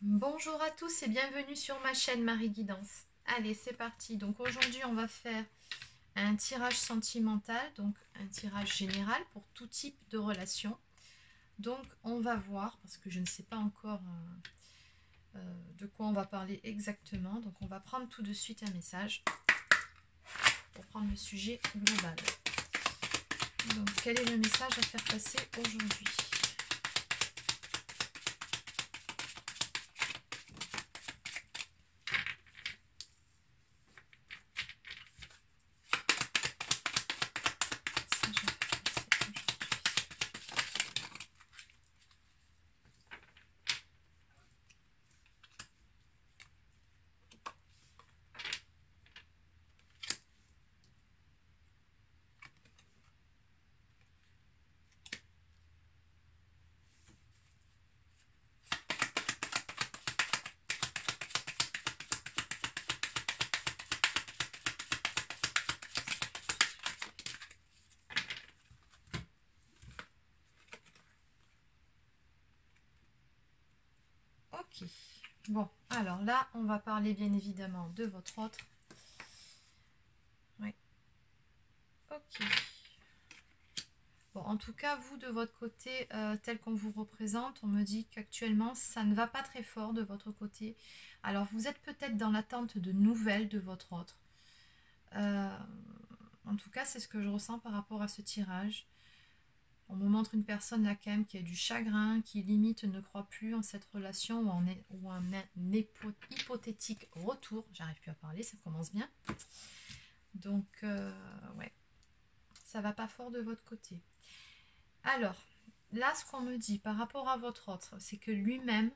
Bonjour à tous et bienvenue sur ma chaîne Marie Guidance. Allez, c'est parti. Donc aujourd'hui, on va faire un tirage sentimental, donc un tirage général pour tout type de relation. Donc on va voir, parce que je ne sais pas encore de quoi on va parler exactement. Donc on va prendre tout de suite un message pour prendre le sujet global. Donc quel est le message à faire passer aujourd'hui ? Ok, bon, alors là, on va parler bien évidemment de votre autre. Oui, ok. Bon, en tout cas, vous, de votre côté, tel qu'on vous représente, on me dit qu'actuellement, ça ne va pas très fort de votre côté. Alors, vous êtes peut-être dans l'attente de nouvelles de votre autre. En tout cas, c'est ce que je ressens par rapport à ce tirage. On me montre une personne là quand même qui a du chagrin, qui limite ne croit plus en cette relation ou un hypothétique retour. J'arrive plus à parler, ça commence bien. Donc, ouais, ça va pas fort de votre côté. Alors, là, ce qu'on me dit par rapport à votre autre, c'est que lui-même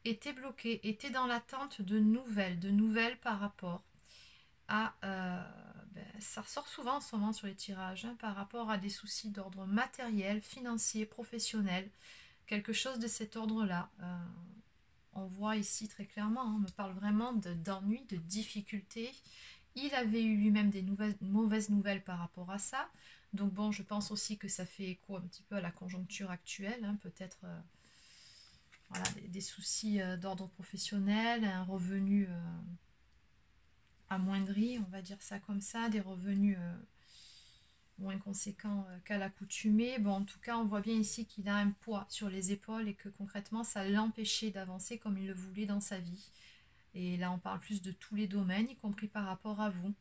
était bloqué, était dans l'attente de nouvelles par rapport à... ça ressort souvent en ce moment sur les tirages, hein, par rapport à des soucis d'ordre matériel, financier, professionnel, quelque chose de cet ordre-là. On voit ici très clairement, hein, on me parle vraiment d'ennui, de difficultés. Il avait eu lui-même des mauvaises nouvelles par rapport à ça. Donc bon, je pense aussi que ça fait écho un petit peu à la conjoncture actuelle, hein, peut-être voilà, des soucis d'ordre professionnel, un revenu amoindri, on va dire ça comme ça, des revenus moins conséquents qu'à l'accoutumée. Bon, en tout cas, on voit bien ici qu'il a un poids sur les épaules et que concrètement, ça l'empêchait d'avancer comme il le voulait dans sa vie. Et là, on parle plus de tous les domaines, y compris par rapport à vous.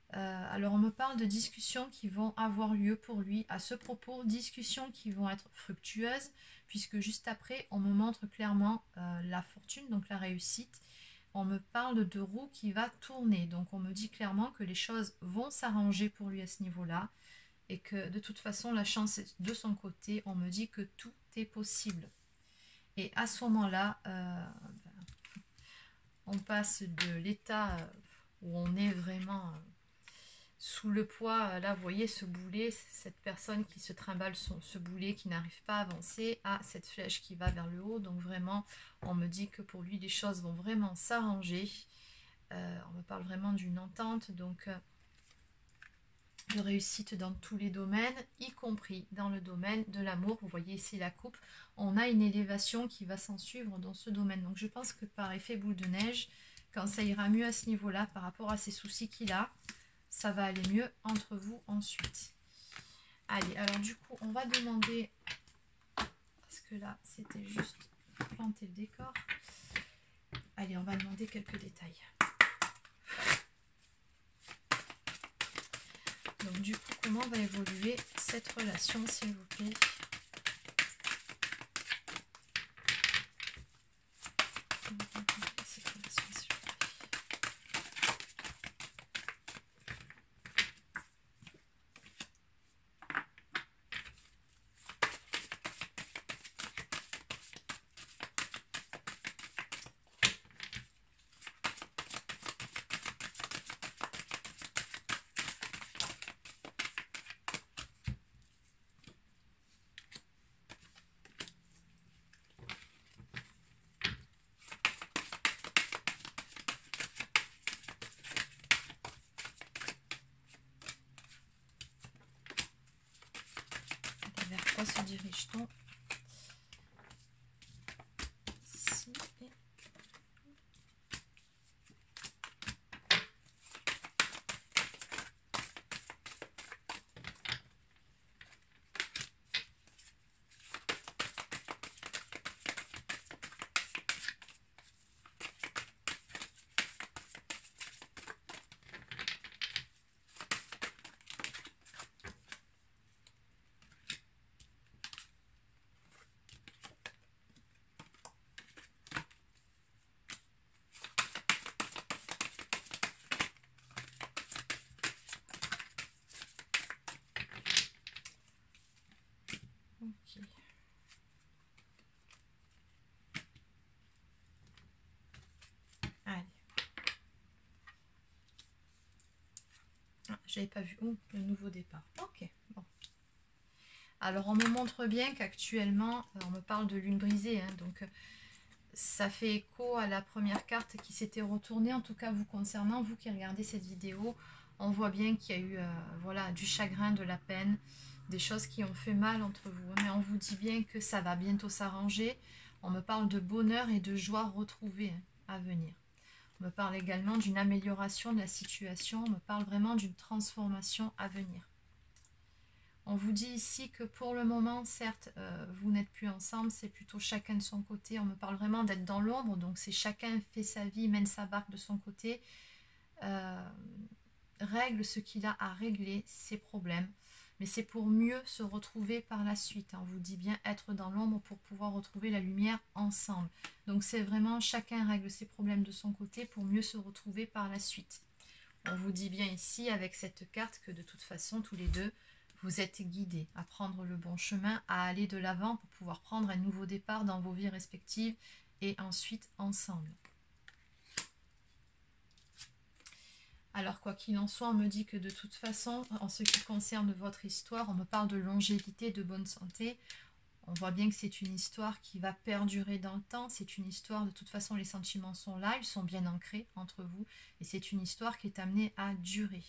Alors, on me parle de discussions qui vont avoir lieu pour lui à ce propos, discussions qui vont être fructueuses, puisque juste après, on me montre clairement la fortune, donc la réussite. On me parle de roue qui va tourner, donc on me dit clairement que les choses vont s'arranger pour lui à ce niveau-là, et que de toute façon, la chance est de son côté. On me dit que tout est possible. Et à ce moment-là, on passe de l'état où on est vraiment sous le poids, là vous voyez ce boulet, cette personne qui se trimballe ce boulet, qui n'arrive pas à avancer, à cette flèche qui va vers le haut. Donc vraiment, on me dit que pour lui, les choses vont vraiment s'arranger. On me parle vraiment d'une entente, donc de réussite dans tous les domaines, y compris dans le domaine de l'amour. Vous voyez ici la coupe, on a une élévation qui va s'en suivre dans ce domaine. Donc je pense que par effet boule de neige, quand ça ira mieux à ce niveau-là, par rapport à ces soucis qu'il a, ça va aller mieux entre vous ensuite. Allez, alors du coup, on va demander, parce que là, c'était juste planter le décor. Allez, on va demander quelques détails. Donc du coup, comment va évoluer cette relation, s'il vous plaît ? Vers quoi se dirige-t-on ? Ici. Ok. Allez. Ah, j'avais pas vu. Oh, le nouveau départ. Ok, bon. Alors, on me montre bien qu'actuellement, on me parle de lune brisée, hein, donc ça fait écho à la première carte qui s'était retournée, en tout cas vous concernant, vous qui regardez cette vidéo, on voit bien qu'il y a eu voilà, du chagrin, de la peine, des choses qui ont fait mal entre vous, mais on vous dit bien que ça va bientôt s'arranger. On me parle de bonheur et de joie retrouvée à venir. On me parle également d'une amélioration de la situation, on me parle vraiment d'une transformation à venir. On vous dit ici que pour le moment, certes, vous n'êtes plus ensemble, c'est plutôt chacun de son côté. On me parle vraiment d'être dans l'ombre, donc c'est chacun fait sa vie, mène sa barque de son côté, règle ce qu'il a à régler, ses problèmes. Mais c'est pour mieux se retrouver par la suite. On vous dit bien être dans l'ombre pour pouvoir retrouver la lumière ensemble. Donc c'est vraiment chacun règle ses problèmes de son côté pour mieux se retrouver par la suite. On vous dit bien ici avec cette carte que de toute façon, tous les deux, vous êtes guidés à prendre le bon chemin, à aller de l'avant pour pouvoir prendre un nouveau départ dans vos vies respectives et ensuite ensemble. Alors quoi qu'il en soit, on me dit que de toute façon, en ce qui concerne votre histoire, on me parle de longévité, de bonne santé. On voit bien que c'est une histoire qui va perdurer dans le temps. C'est une histoire, de toute façon, les sentiments sont là, ils sont bien ancrés entre vous. Et c'est une histoire qui est amenée à durer.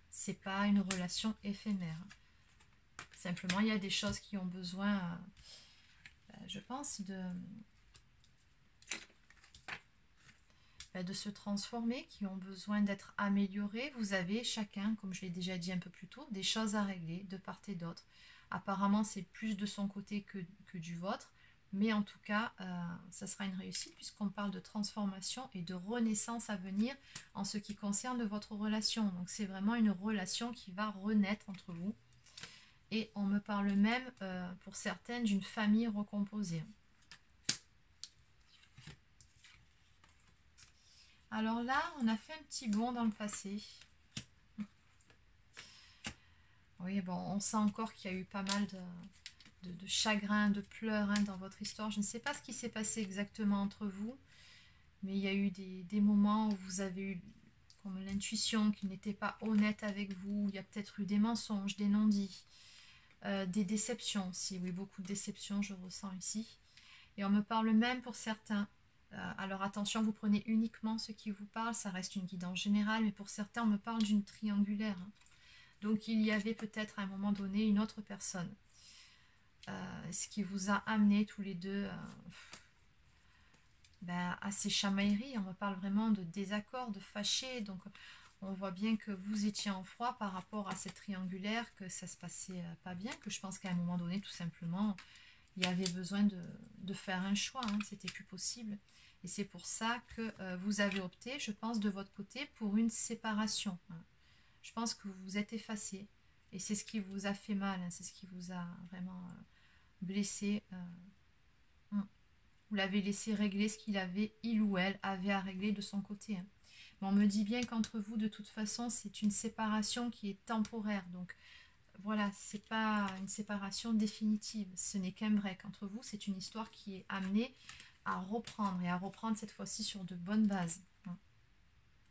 C'est pas une relation éphémère. Simplement, il y a des choses qui ont besoin, je pense, de se transformer, qui ont besoin d'être améliorées. Vous avez chacun, comme je l'ai déjà dit un peu plus tôt, des choses à régler de part et d'autre. Apparemment, c'est plus de son côté que du vôtre. Mais en tout cas, ça sera une réussite puisqu'on parle de transformation et de renaissance à venir en ce qui concerne votre relation. Donc, c'est vraiment une relation qui va renaître entre vous. Et on me parle même, pour certaines, d'une famille recomposée. Alors là, on a fait un petit bond dans le passé. Oui, bon, on sent encore qu'il y a eu pas mal de chagrin, de pleurs dans votre histoire. Je ne sais pas ce qui s'est passé exactement entre vous, mais il y a eu des moments où vous avez eu comme l'intuition qu'il n'était pas honnête avec vous. Il y a peut-être eu des mensonges, des non-dits. Des déceptions aussi, oui, beaucoup de déceptions je ressens ici. Et on me parle même pour certains, alors attention, vous prenez uniquement ce qui vous parle, ça reste une guidance générale, mais pour certains on me parle d'une triangulaire. Donc il y avait peut-être à un moment donné une autre personne, ce qui vous a amené tous les deux à ces chamailleries. On me parle vraiment de désaccord, de fâché, donc on voit bien que vous étiez en froid par rapport à cette triangulaire, que ça se passait pas bien, que je pense qu'à un moment donné, tout simplement, il y avait besoin de faire un choix, c'était plus possible. Et c'est pour ça que vous avez opté, je pense, de votre côté, pour une séparation. Je pense que vous vous êtes effacé, et c'est ce qui vous a fait mal, c'est ce qui vous a vraiment blessé. Vous l'avez laissé régler ce il ou elle avait à régler de son côté. Mais on me dit bien qu'entre vous, de toute façon, c'est une séparation qui est temporaire. Donc, voilà, c'est pas une séparation définitive. Ce n'est qu'un break. Entre vous, c'est une histoire qui est amenée à reprendre. Et à reprendre cette fois-ci sur de bonnes bases.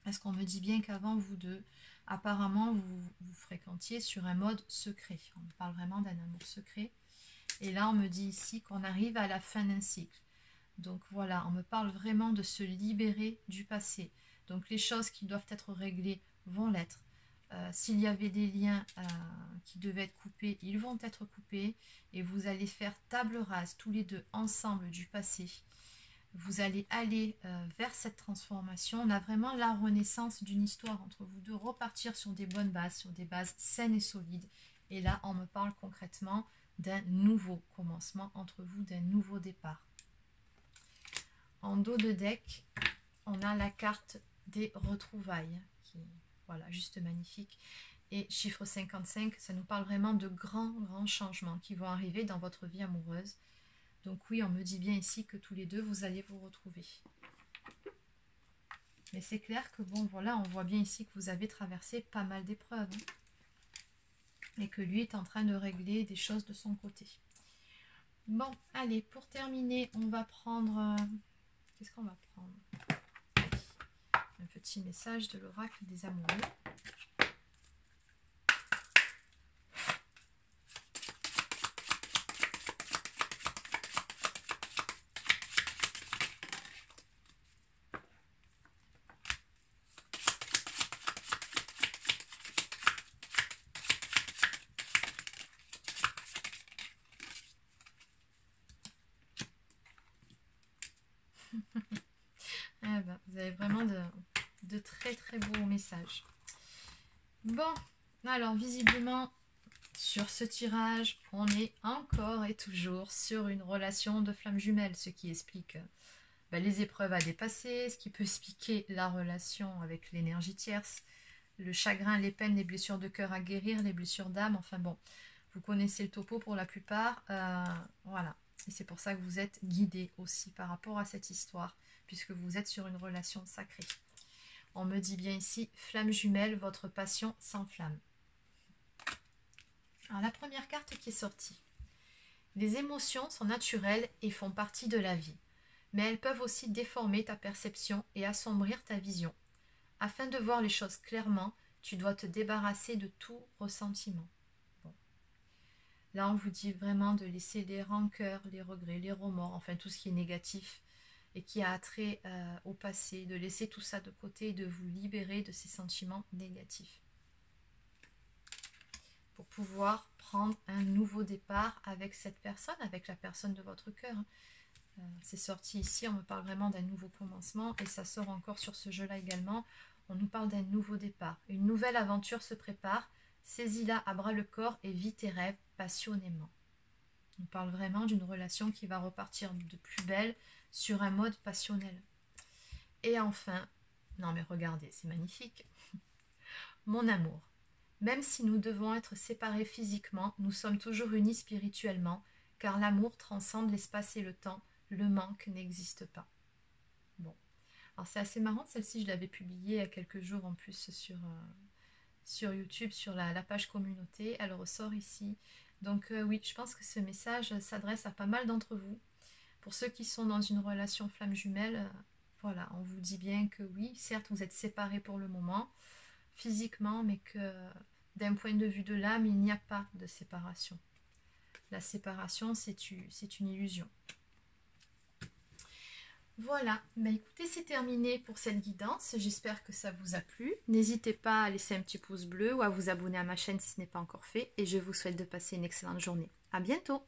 Parce qu'on me dit bien qu'avant, vous deux, apparemment, vous fréquentiez sur un mode secret. On parle vraiment d'un amour secret. Et là, on me dit ici qu'on arrive à la fin d'un cycle. Donc voilà, on me parle vraiment de se libérer du passé. Donc les choses qui doivent être réglées vont l'être. S'il y avait des liens qui devaient être coupés, ils vont être coupés. Et vous allez faire table rase tous les deux ensemble du passé. Vous allez aller vers cette transformation. On a vraiment la renaissance d'une histoire entre vous deux. Repartir sur des bonnes bases, sur des bases saines et solides. Et là, on me parle concrètement d'un nouveau commencement entre vous, d'un nouveau départ. En dos de deck, on a la carte des retrouvailles, qui est voilà, juste magnifique. Et chiffre 55, ça nous parle vraiment de grands changements qui vont arriver dans votre vie amoureuse. Donc oui, on me dit bien ici que tous les deux, vous allez vous retrouver. Mais c'est clair que bon, voilà, on voit bien ici que vous avez traversé pas mal d'épreuves. Et que lui est en train de régler des choses de son côté. Bon, allez, pour terminer, on va prendre... Qu'est-ce qu'on va prendre? Un petit message de l'oracle des amoureux. Ah ben, vous avez vraiment de très très beaux messages. Bon, alors visiblement, sur ce tirage, on est encore et toujours sur une relation de flamme jumelle, ce qui explique les épreuves à dépasser, ce qui peut expliquer la relation avec l'énergie tierce, le chagrin, les peines, les blessures de cœur à guérir, les blessures d'âme, enfin bon, vous connaissez le topo pour la plupart, voilà. Et c'est pour ça que vous êtes guidé aussi par rapport à cette histoire, puisque vous êtes sur une relation sacrée. On me dit bien ici, flamme jumelle, votre passion s'enflamme. Alors la première carte qui est sortie. Les émotions sont naturelles et font partie de la vie, mais elles peuvent aussi déformer ta perception et assombrir ta vision. Afin de voir les choses clairement, tu dois te débarrasser de tout ressentiment. Bon. Là, on vous dit vraiment de laisser les rancœurs, les regrets, les remords, enfin tout ce qui est négatif et qui a attrait au passé, de laisser tout ça de côté et de vous libérer de ces sentiments négatifs. Pour pouvoir prendre un nouveau départ avec cette personne, avec la personne de votre cœur. C'est sorti ici, on me parle vraiment d'un nouveau commencement et ça sort encore sur ce jeu-là également. On nous parle d'un nouveau départ. Une nouvelle aventure se prépare. Saisis-la à bras le corps et vis tes rêves passionnément. On parle vraiment d'une relation qui va repartir de plus belle sur un mode passionnel. Et enfin, non mais regardez, c'est magnifique. Mon amour, même si nous devons être séparés physiquement, nous sommes toujours unis spirituellement, car l'amour transcende l'espace et le temps, le manque n'existe pas. Bon, alors c'est assez marrant, celle-ci je l'avais publiée il y a quelques jours en plus sur YouTube, sur la page communauté, elle ressort ici. Donc oui, je pense que ce message s'adresse à pas mal d'entre vous. Pour ceux qui sont dans une relation flamme jumelle, voilà, on vous dit bien que oui, certes vous êtes séparés pour le moment, physiquement, mais que d'un point de vue de l'âme, il n'y a pas de séparation. La séparation, c'est une illusion. Voilà, bah écoutez, c'est terminé pour cette guidance. J'espère que ça vous a plu. N'hésitez pas à laisser un petit pouce bleu ou à vous abonner à ma chaîne si ce n'est pas encore fait. Et je vous souhaite de passer une excellente journée. À bientôt!